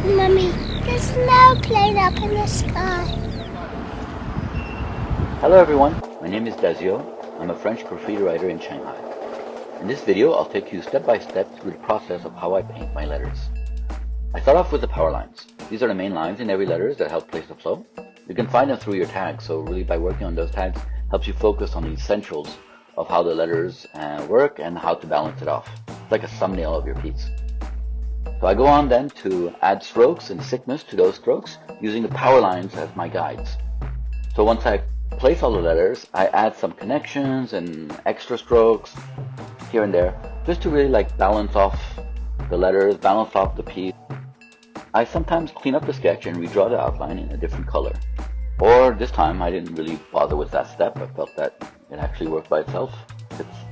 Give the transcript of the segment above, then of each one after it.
Mummy, there's no plane up in the sky. Hello everyone, my name is Dazio. I'm a French graffiti writer in Shanghai. In this video, I'll take you step by step through the process of how I paint my letters. I start off with the power lines. These are the main lines in every letter that help place the flow. You can find them through your tags, so really by working on those tags helps you focus on the essentials of how the letters work and how to balance it off. It's like a thumbnail of your piece. So I go on then to add strokes and thickness to those strokes using the power lines as my guides. So once I place all the letters, I add some connections and extra strokes here and there just to really like balance off the letters, balance off the piece. I sometimes clean up the sketch and redraw the outline in a different color. Or this time I didn't really bother with that step. I felt that it actually worked by itself.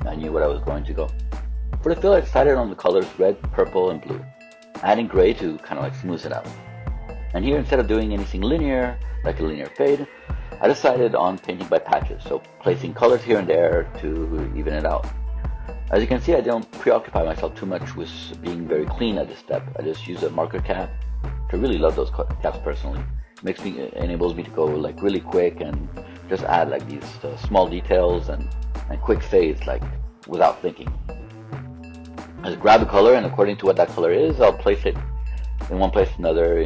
I knew what I was going to go. For the fill, I decided on the colors red, purple, and blue, adding gray to kind of like smooth it out. And here, instead of doing anything linear, like a linear fade, I decided on painting by patches, so placing colors here and there to even it out. As you can see, I don't preoccupy myself too much with being very clean at this step. I just use a marker cap. I really love those caps personally. Enables me to go like really quick and just add like these small details and quick fades like without thinking. I just grab a color, and according to what that color is, I'll place it in one place, another.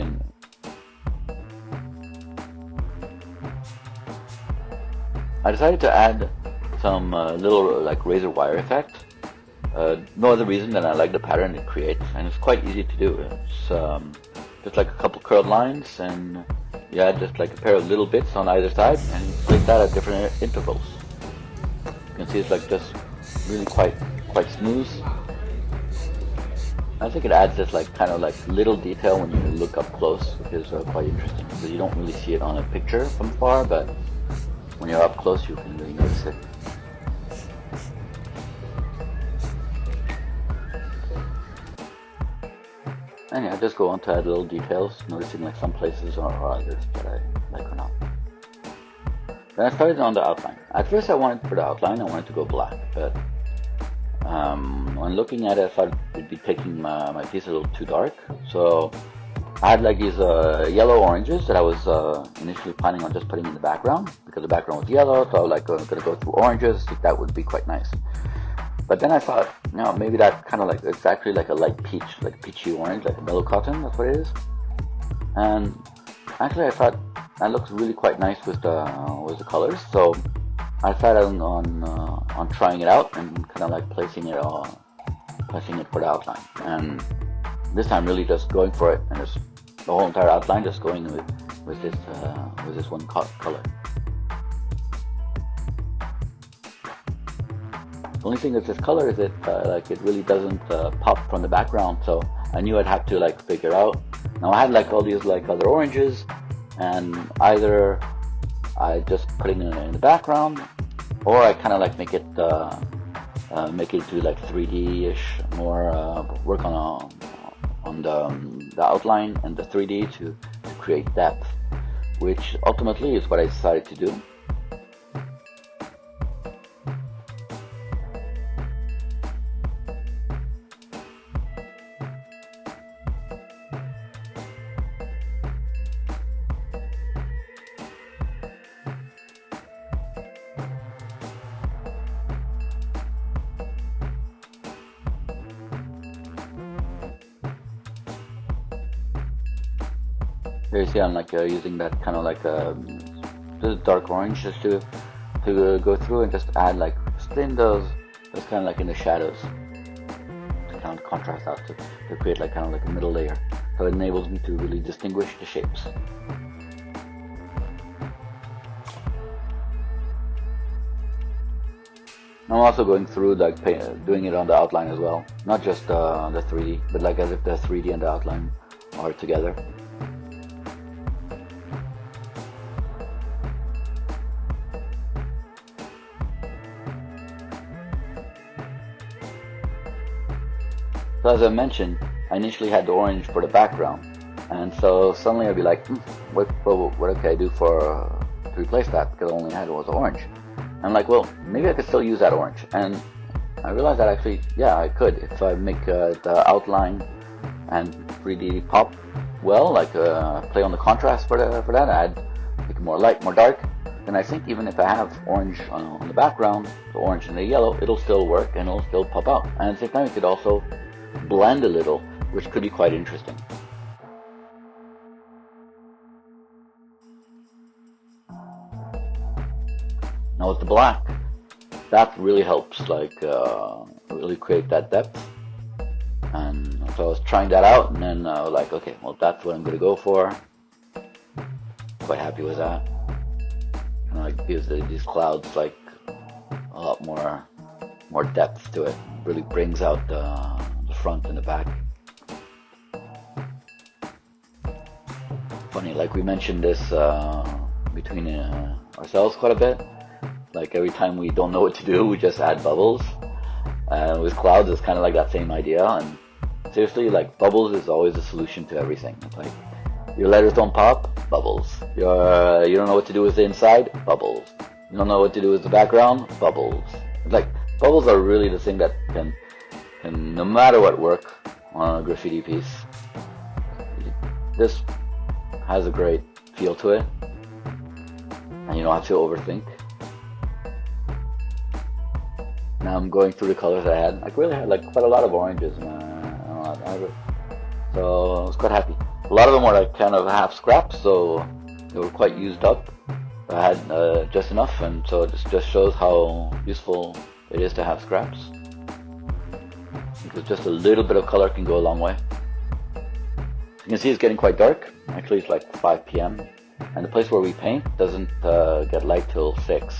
I decided to add some little like razor wire effect. No other reason than I like the pattern it creates, and it's quite easy to do. It's just like a couple curved lines, and you add just like a pair of little bits on either side, and you place that at different intervals. You can see it's like just really quite smooth. I think it adds this like kind of like little detail when you look up close, which is quite interesting because you don't really see it on a picture from far, but when you're up close you can really notice it. And yeah, just go on to add little details, noticing like some places or others that I like or not. Then I started on the outline. At first I wanted to go black, but when looking at it, I thought it'd be taking my piece a little too dark. So I had like these yellow oranges that I was initially planning on just putting in the background because the background was yellow. So I was like going to go through oranges. I think that would be quite nice. But then I thought, no, maybe that kind of like, it's actually like a light peach, like peachy orange, like a mellow cotton, that's what it is. And actually I thought that looks really quite nice with the colors. So I decided on trying it out and kind of like placing it for the outline. And this time really just going for it, and just the whole entire outline just going with this one color. The only thing with this color is like it really doesn't pop from the background, so I knew I'd have to like figure out. Now I had like all these like other oranges, and either I just put it in the background, or I kind of like make it do like 3D-ish, more work on the outline and the 3D to create depth, which ultimately is what I decided to do. Here you see I'm like using that kind of like this dark orange just to go through and just add like in those kind of like in the shadows to kind of contrast out to create like kind of like a middle layer. So it enables me to really distinguish the shapes. I'm also going through like doing it on the outline as well, not just the 3D, but like as if the 3D and the outline are together. So as I mentioned, I initially had the orange for the background, and so suddenly I'd be like, what can I do to replace that, because all I had was orange. And I'm like, well, maybe I could still use that orange. And I realized that actually, yeah, I could. If I make the outline and 3D pop, well, like play on the contrast for that, add make it more light, more dark, then I think even if I have orange on the background, the orange and the yellow, it'll still work and it'll still pop out. And at the same time, you could also blend a little, which could be quite interesting. Now with the black, that really helps, like really create that depth. And so I was trying that out, and then I was like, okay, well, that's what I'm gonna go for. Quite happy with that. And it gives these clouds like a lot more depth to it. Really brings out the front and the back. Funny, like we mentioned this between ourselves quite a bit. Like every time we don't know what to do, we just add bubbles. With clouds, it's kind of like that same idea. And seriously, like bubbles is always the solution to everything. It's like your letters don't pop, bubbles. You don't know what to do with the inside, bubbles. You don't know what to do with the background, bubbles. Like bubbles are really the thing that can no matter what, work on a graffiti piece. This has a great feel to it, and you don't have to overthink. Now I'm going through the colors I had. I really had like quite a lot of oranges, so I was quite happy. A lot of them were like kind of half scraps, so they were quite used up. I had just enough, and so this just shows how useful it is to have scraps. Because just a little bit of color can go a long way. You can see it's getting quite dark. Actually, it's like 5 p.m. and the place where we paint doesn't get light till 6.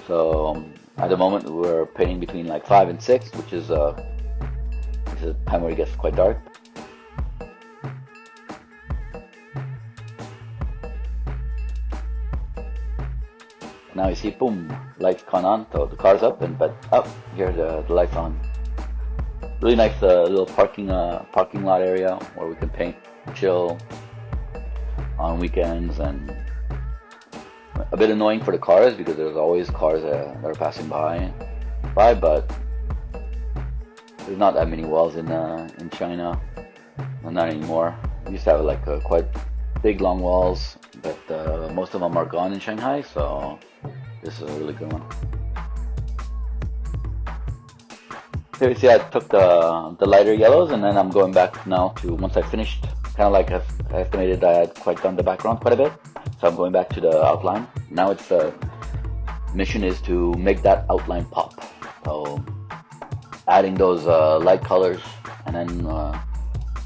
So at the moment we're painting between like 5 and 6, which is a time where it gets quite dark. Now you see, boom, lights gone on, so the car's up, but up here the light's on. Really nice little parking lot area where we can paint, chill on weekends, and a bit annoying for the cars because there's always cars that are passing by, but there's not that many walls in China, not anymore. We used to have like quite big long walls, but most of them are gone in Shanghai, so this is a really good one. Here you see I took the lighter yellows, and then I'm going back now to, once I finished, kind of like I estimated I had quite done the background quite a bit, so I'm going back to the outline. Now it's mission is to make that outline pop. So adding those light colors, and then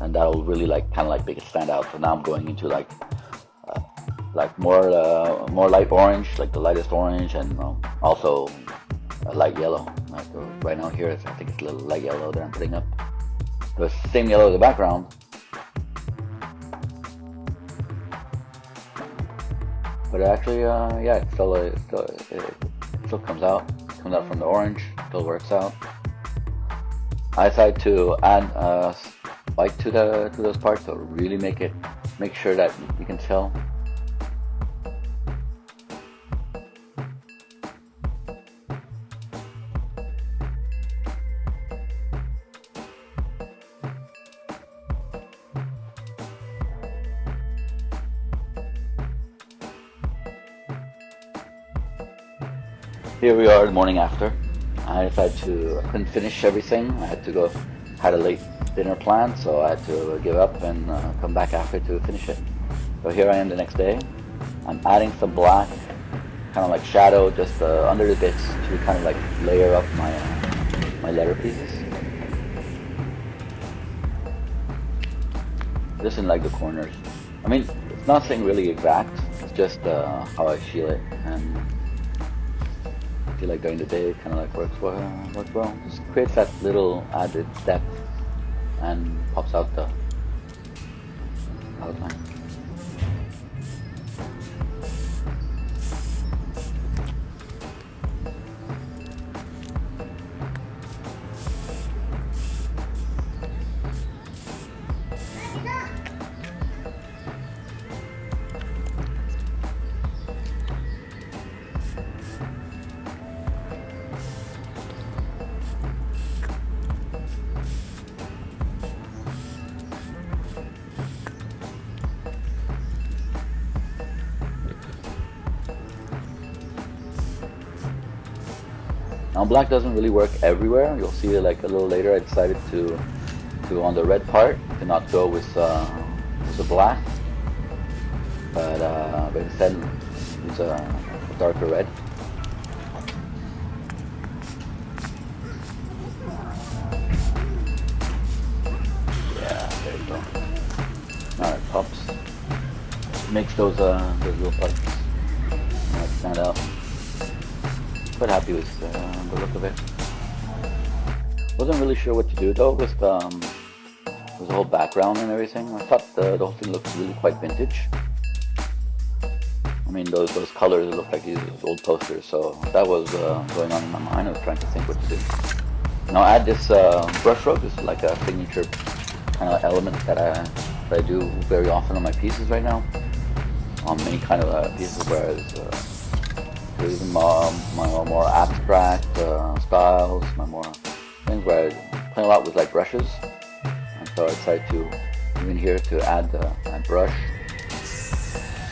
and that'll really like kind of like make it stand out. So now I'm going into like more light orange, like the lightest orange, and also a light yellow. Like right now here, I think it's a little light yellow that I'm putting up. The same yellow as the background. But actually, yeah, it still comes out. It comes out from the orange. Still works out. I decided to add white to those parts to really make sure that you can tell. Here we are the morning after. I couldn't finish everything. I had a late dinner planned, so I had to give up and come back after to finish it. So here I am the next day. I'm adding some black, kind of like shadow, just under the bits to kind of like layer up my letter pieces. Just in like the corners. I mean, it's nothing really exact. It's just how I feel it, and I feel like during the day it kind of like works well. Just creates that little added depth and pops out the outline. Now black doesn't really work everywhere. You'll see it like a little later. I decided to on the red part to not go with the black, but instead use a darker red. Yeah, there you go. Now it pops. Makes those little parts stand out. Quite happy with the look of it. Wasn't really sure what to do though with the whole background and everything. I thought the whole thing looked really quite vintage. I mean, those colors look like these old posters, so that was going on in my mind. I was trying to think what to do. Now add this brush stroke. This is like a signature kind of element that I do very often on my pieces right now. On many kind of pieces, whereas even my more abstract styles, my more things where I play a lot with like brushes, and so I decided to even here to add brush,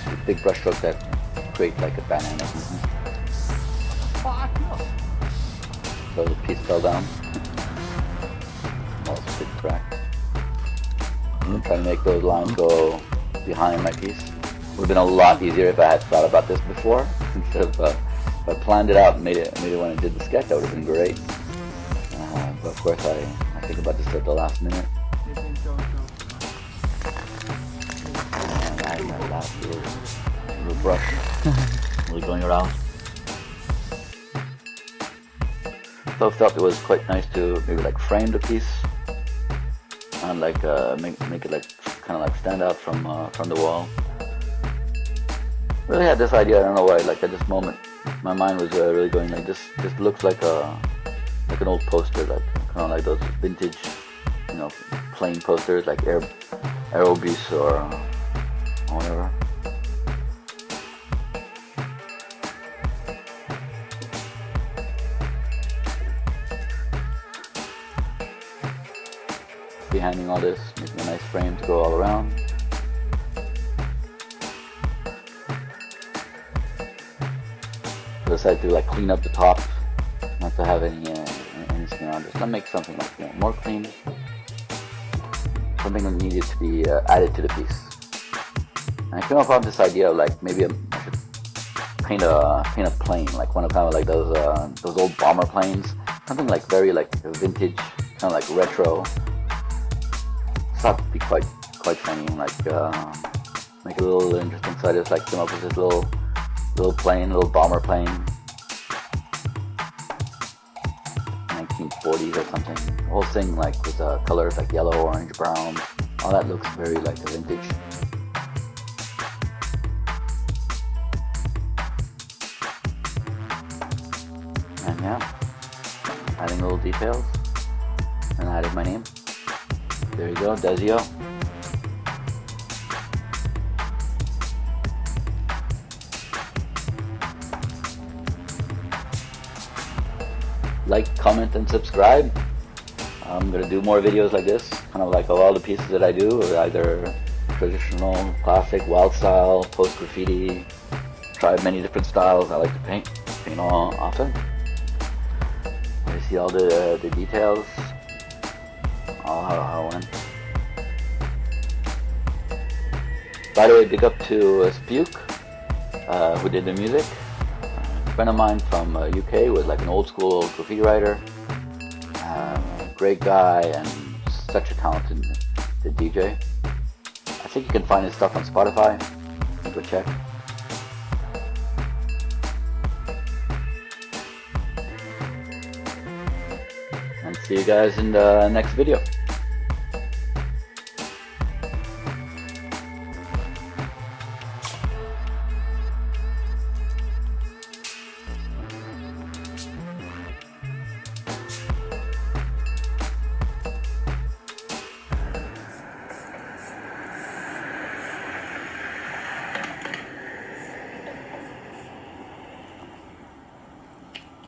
a big brush stroke that create like a banana. So the piece fell down. Well, it's a bit cracked. I'm trying to make those lines go behind my piece. Would have been a lot easier if I had thought about this before, instead of if I planned it out and made it when I did the sketch. That would have been great. But of course I think about this at the last minute. And I had my last little brush really going around. So I felt it was quite nice to maybe like frame the piece and like make it like kind of like stand out from the wall. Really had this idea, I don't know why, like at this moment my mind was really going like this. This looks like an old poster, like kind of like those vintage, you know, plain posters like Aerobus or whatever. Behanding all this, making a nice frame to go all around. I decided to like clean up the top, not to have anything on. Just to make something like more clean, something that needed to be added to the piece. And I came up with this idea of like maybe I should paint a plane, like one of kind of like those old bomber planes, something like very like vintage, kind of like retro. Thought it'd be quite funny, and like make it a little interesting. So I just like came up with this little plane, little bomber plane, 1940s or something. The whole thing like with colors like yellow, orange, brown. All that looks very like vintage. And yeah, adding little details, and I added my name. There you go, Dazio. Like, comment, and subscribe. I'm gonna do more videos like this, kind of like all the pieces that I do, are either traditional, classic, wild style, post graffiti. Tried many different styles. I like to paint all often. You see all the details, all how it went. By the way, big up to SPUEK, who did the music. A friend of mine from UK was like an old school graffiti writer, great guy and such a talented DJ. I think you can find his stuff on Spotify. Go check. And see you guys in the next video.